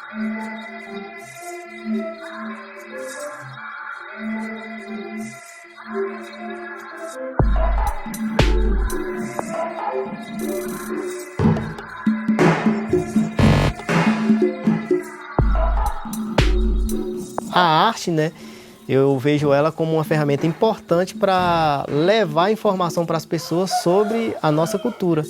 A arte, né, eu vejo ela como uma ferramenta importante para levar informação para as pessoas sobre a nossa cultura.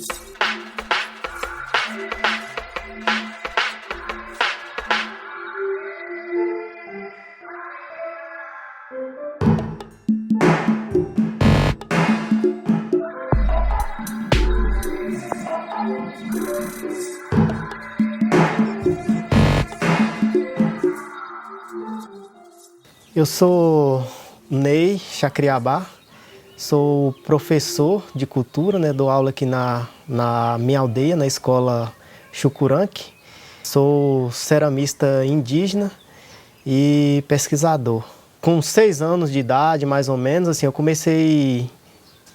Eu sou Ney Chacriabá, sou professor de cultura, né? Dou aula aqui na minha aldeia, na escola Xucuranque. Sou ceramista indígena e pesquisador. Com 6 anos de idade, mais ou menos, assim, eu comecei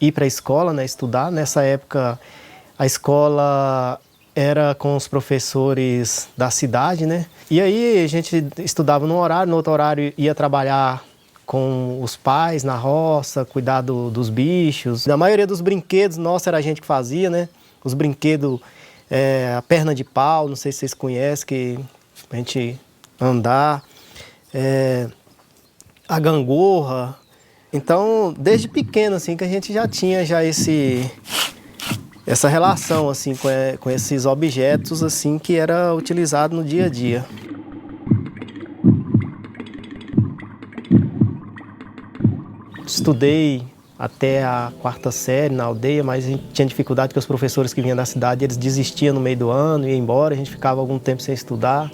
a ir para a escola, né? Estudar. Nessa época, a escola era com os professores da cidade, né? E aí a gente estudava num horário, no outro horário ia trabalhar com os pais na roça, cuidar dos bichos. A maioria dos brinquedos, nossa, era a gente que fazia, né? Os brinquedos, a perna de pau, não sei se vocês conhecem, que a gente andar, a gangorra. Então, desde pequeno, assim, que a gente já tinha essa relação assim com esses objetos assim que era utilizado no dia a dia. Estudei até a 4ª série na aldeia, mas a gente tinha dificuldade porque os professores que vinham da cidade, eles desistiam no meio do ano, iam embora, a gente ficava algum tempo sem estudar.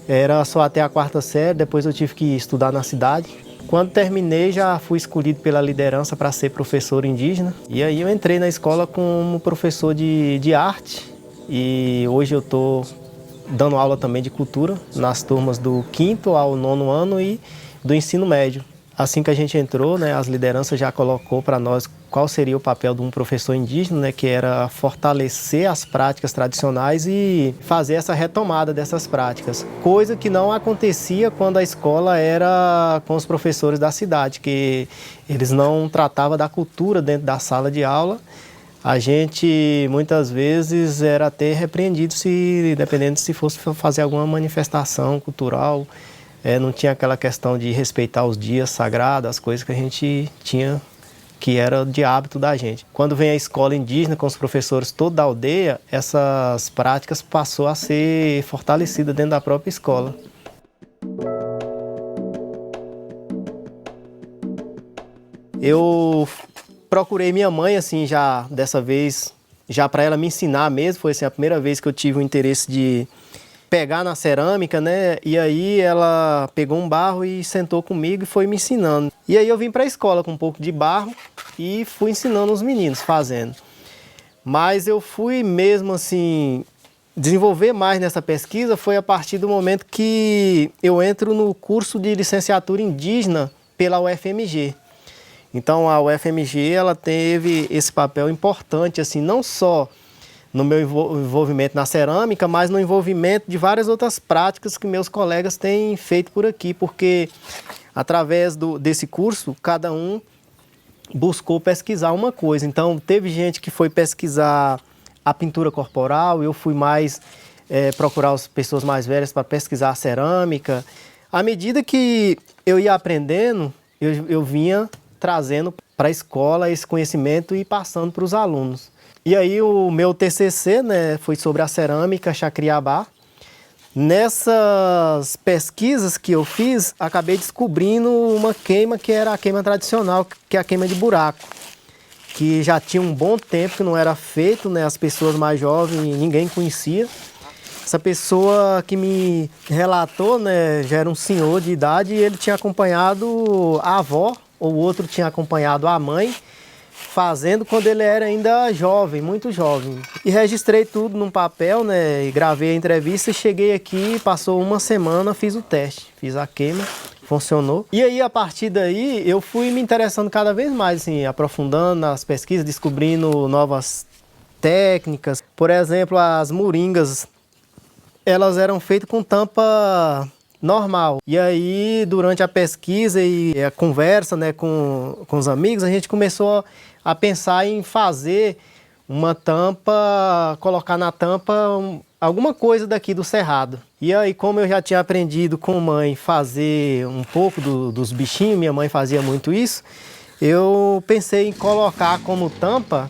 Era só até a 4ª série, depois eu tive que estudar na cidade. Quando terminei, já fui escolhido pela liderança para ser professor indígena. E aí eu entrei na escola como professor de arte. E hoje eu estou dando aula também de cultura nas turmas do 5º ao 9º ano e do ensino médio. Assim que a gente entrou, né, as lideranças já colocou para nós qual seria o papel de um professor indígena, né, que era fortalecer as práticas tradicionais e fazer essa retomada dessas práticas. Coisa que não acontecia quando a escola era com os professores da cidade, que eles não tratavam da cultura dentro da sala de aula. A gente, muitas vezes, era até repreendido, dependendo se fosse fazer alguma manifestação cultural. Não tinha aquela questão de respeitar os dias sagrados, as coisas que a gente tinha, que era de hábito da gente. Quando vem a escola indígena com os professores toda da aldeia, essas práticas passou a ser fortalecidas dentro da própria escola. Eu procurei minha mãe, assim, já dessa vez, já para ela me ensinar mesmo. Foi assim, a primeira vez que eu tive o interesse de pegar na cerâmica, né? E aí ela pegou um barro e sentou comigo e foi me ensinando. E aí eu vim para a escola com um pouco de barro e fui ensinando os meninos fazendo. Mas eu fui mesmo assim desenvolver mais nessa pesquisa foi a partir do momento que eu entro no curso de licenciatura indígena pela UFMG. Então a UFMG ela teve esse papel importante assim, não só no meu envolvimento na cerâmica, mas no envolvimento de várias outras práticas que meus colegas têm feito por aqui, porque através desse curso, cada um buscou pesquisar uma coisa. Então, teve gente que foi pesquisar a pintura corporal, eu fui mais procurar as pessoas mais velhas para pesquisar a cerâmica. À medida que eu ia aprendendo, eu vinha trazendo para a escola esse conhecimento e passando para os alunos. E aí o meu TCC, né, foi sobre a cerâmica Chacriabá. Nessas pesquisas que eu fiz, acabei descobrindo uma queima que era a queima tradicional, que é a queima de buraco, que já tinha um bom tempo que não era feito, né, as pessoas mais jovens, ninguém conhecia. Essa pessoa que me relatou, né, já era um senhor de idade e ele tinha acompanhado a avó, ou o outro tinha acompanhado a mãe, fazendo quando ele era ainda jovem, muito jovem. E registrei tudo num papel, né, e gravei a entrevista e cheguei aqui, passou uma semana, fiz o teste, fiz a queima, funcionou. E aí, a partir daí, eu fui me interessando cada vez mais, assim, aprofundando nas pesquisas, descobrindo novas técnicas. Por exemplo, as moringas elas eram feitas com tampa normal. E aí, durante a pesquisa e a conversa, né, com os amigos, a gente começou a pensar em fazer uma tampa, colocar na tampa alguma coisa daqui do cerrado. E aí, como eu já tinha aprendido com a mãe fazer um pouco dos bichinhos, minha mãe fazia muito isso, eu pensei em colocar como tampa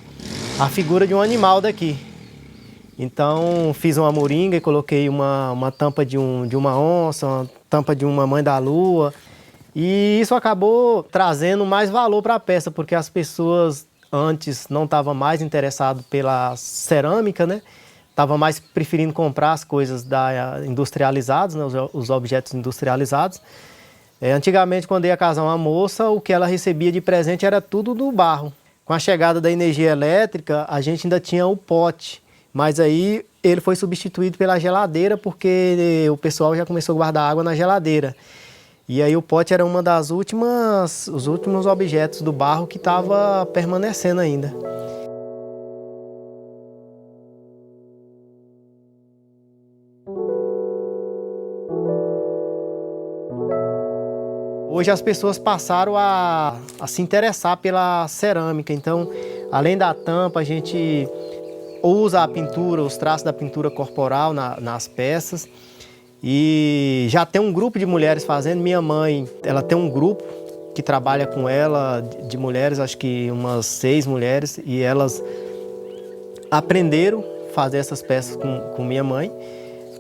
a figura de um animal daqui. Então fiz uma moringa e coloquei uma tampa de uma onça, uma tampa de uma mãe da lua. E isso acabou trazendo mais valor para a peça, porque as pessoas antes não estavam mais interessadas pela cerâmica, né? Estavam mais preferindo comprar as coisas industrializadas, né? Os objetos industrializados. Antigamente, quando ia casar uma moça, o que ela recebia de presente era tudo do barro. Com a chegada da energia elétrica, a gente ainda tinha o pote. Mas aí ele foi substituído pela geladeira, porque o pessoal já começou a guardar água na geladeira. E aí o pote era os últimos objetos do barro que estava permanecendo ainda. Hoje as pessoas passaram a se interessar pela cerâmica. Então, além da tampa, a gente usa a pintura, os traços da pintura corporal nas peças. E já tem um grupo de mulheres fazendo. Minha mãe, ela tem um grupo que trabalha com ela, de mulheres, acho que umas 6 mulheres. E elas aprenderam a fazer essas peças com minha mãe.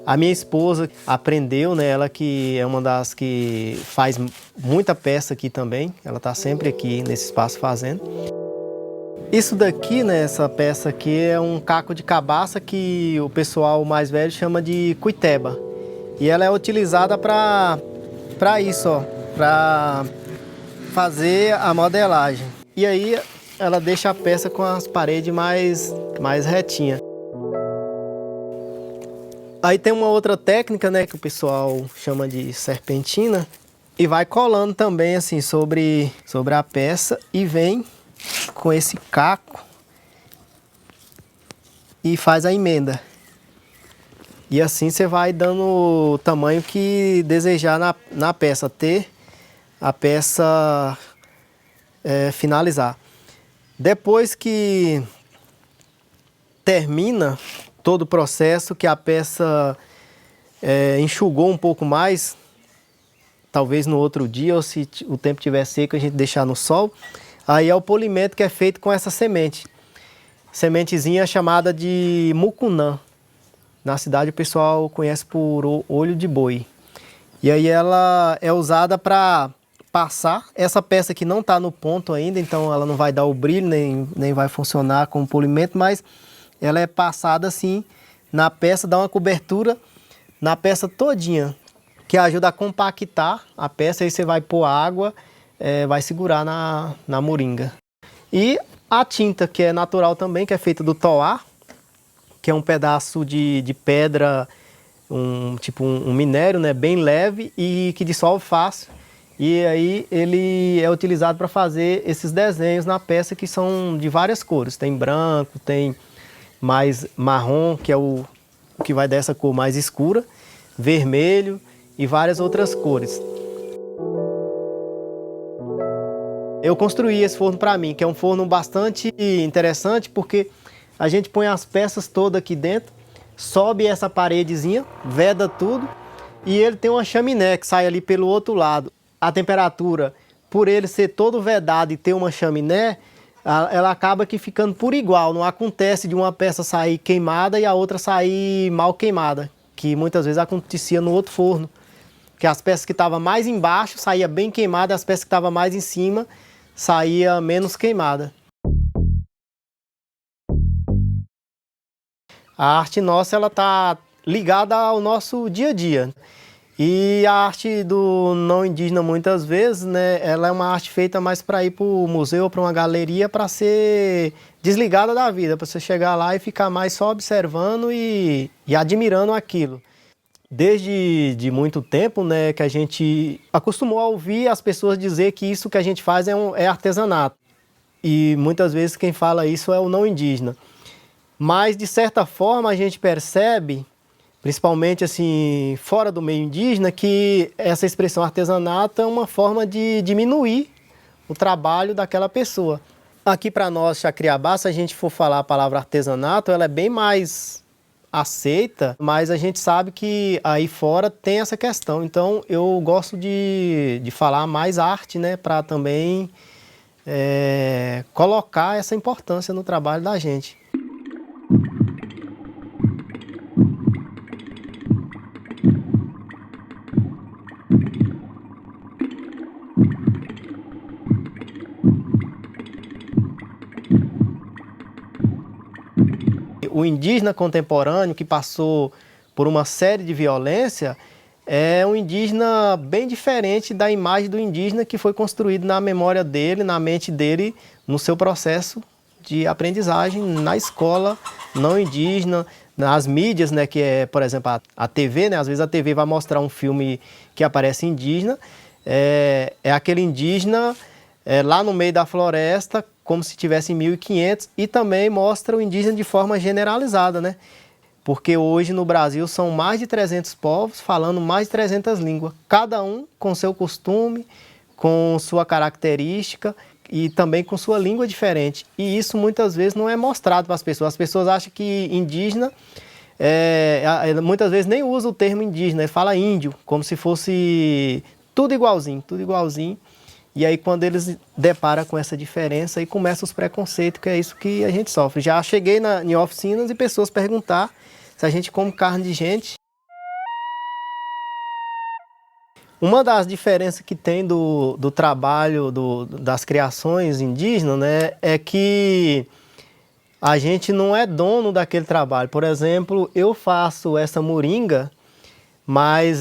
A minha esposa aprendeu, né? Ela que é uma das que faz muita peça aqui também. Ela está sempre aqui nesse espaço fazendo. Isso daqui, né, essa peça aqui é um caco de cabaça que o pessoal mais velho chama de cuiteba. E ela é utilizada para isso, ó, para fazer a modelagem. E aí ela deixa a peça com as paredes mais retinhas. Aí tem uma outra técnica, né, que o pessoal chama de serpentina. E vai colando também assim sobre a peça e vem com esse caco e faz a emenda. E assim você vai dando o tamanho que desejar na peça, até a peça finalizar. Depois que termina todo o processo, que a peça enxugou um pouco mais, talvez no outro dia, ou se o tempo estiver seco, a gente deixar no sol. Aí é o polimento que é feito com essa semente. Sementezinha chamada de mucunã. Na cidade o pessoal conhece por olho de boi. E aí ela é usada para passar. Essa peça aqui não está no ponto ainda, então ela não vai dar o brilho, nem vai funcionar como polimento, mas ela é passada assim na peça, dá uma cobertura na peça todinha, que ajuda a compactar a peça. Aí você vai pôr água, vai segurar na moringa. E a tinta, que é natural também, que é feita do toá, que é um pedaço de pedra, tipo um minério, né, bem leve e que dissolve fácil. E aí ele é utilizado para fazer esses desenhos na peça, que são de várias cores. Tem branco, tem mais marrom, que é o que vai dessa cor mais escura, vermelho e várias outras cores. Eu construí esse forno para mim, que é um forno bastante interessante, porque a gente põe as peças todas aqui dentro, sobe essa paredezinha, veda tudo, e ele tem uma chaminé que sai ali pelo outro lado. A temperatura, por ele ser todo vedado e ter uma chaminé, ela acaba que ficando por igual. Não acontece de uma peça sair queimada e a outra sair mal queimada, que muitas vezes acontecia no outro forno. Que as peças que estavam mais embaixo saía bem queimada, e as peças que estavam mais em cima saía menos queimada. A arte nossa, ela está ligada ao nosso dia a dia. E a arte do não indígena, muitas vezes, né, ela é uma arte feita mais para ir para o museu ou para uma galeria, para ser desligada da vida, para você chegar lá e ficar mais só observando e admirando aquilo. Desde muito tempo, né, que a gente acostumou a ouvir as pessoas dizer que isso que a gente faz é artesanato. E muitas vezes quem fala isso é o não indígena. Mas, de certa forma, a gente percebe, principalmente assim, fora do meio indígena, que essa expressão artesanato é uma forma de diminuir o trabalho daquela pessoa. Aqui para nós, Chacriabá, se a gente for falar a palavra artesanato, ela é bem mais aceita, mas a gente sabe que aí fora tem essa questão. Então eu gosto de falar mais arte, né, para também colocar essa importância no trabalho da gente. O indígena contemporâneo que passou por uma série de violência é um indígena bem diferente da imagem do indígena que foi construído na memória dele, na mente dele, no seu processo de aprendizagem na escola não indígena, nas mídias, né, que é, por exemplo, a TV, né, às vezes a TV vai mostrar um filme que aparece indígena, é aquele indígena lá no meio da floresta, como se tivesse em 1500, e também mostra o indígena de forma generalizada, né? Porque hoje no Brasil são mais de 300 povos falando mais de 300 línguas, cada um com seu costume, com sua característica e também com sua língua diferente. E isso muitas vezes não é mostrado para as pessoas. As pessoas acham que indígena, muitas vezes nem usa o termo indígena, ele fala índio, como se fosse tudo igualzinho, tudo igualzinho. E aí quando eles deparam com essa diferença, aí começam os preconceitos, que é isso que a gente sofre. Já cheguei em oficinas e pessoas perguntar se a gente come carne de gente. Uma das diferenças que tem do trabalho, das criações indígenas, né, é que a gente não é dono daquele trabalho. Por exemplo, eu faço essa moringa, mas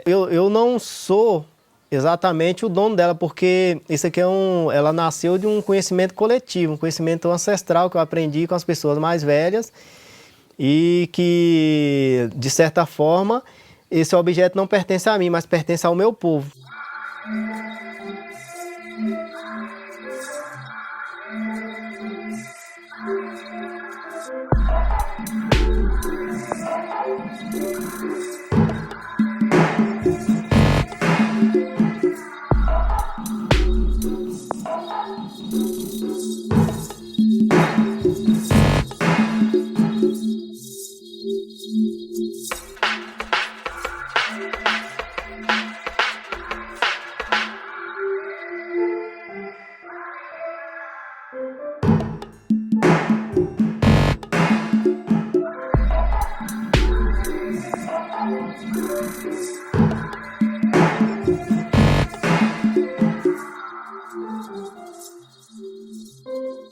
eu não sou exatamente o dono dela, porque isso aqui ela nasceu de um conhecimento coletivo, um conhecimento ancestral que eu aprendi com as pessoas mais velhas e que, de certa forma, esse objeto não pertence a mim, mas pertence ao meu povo.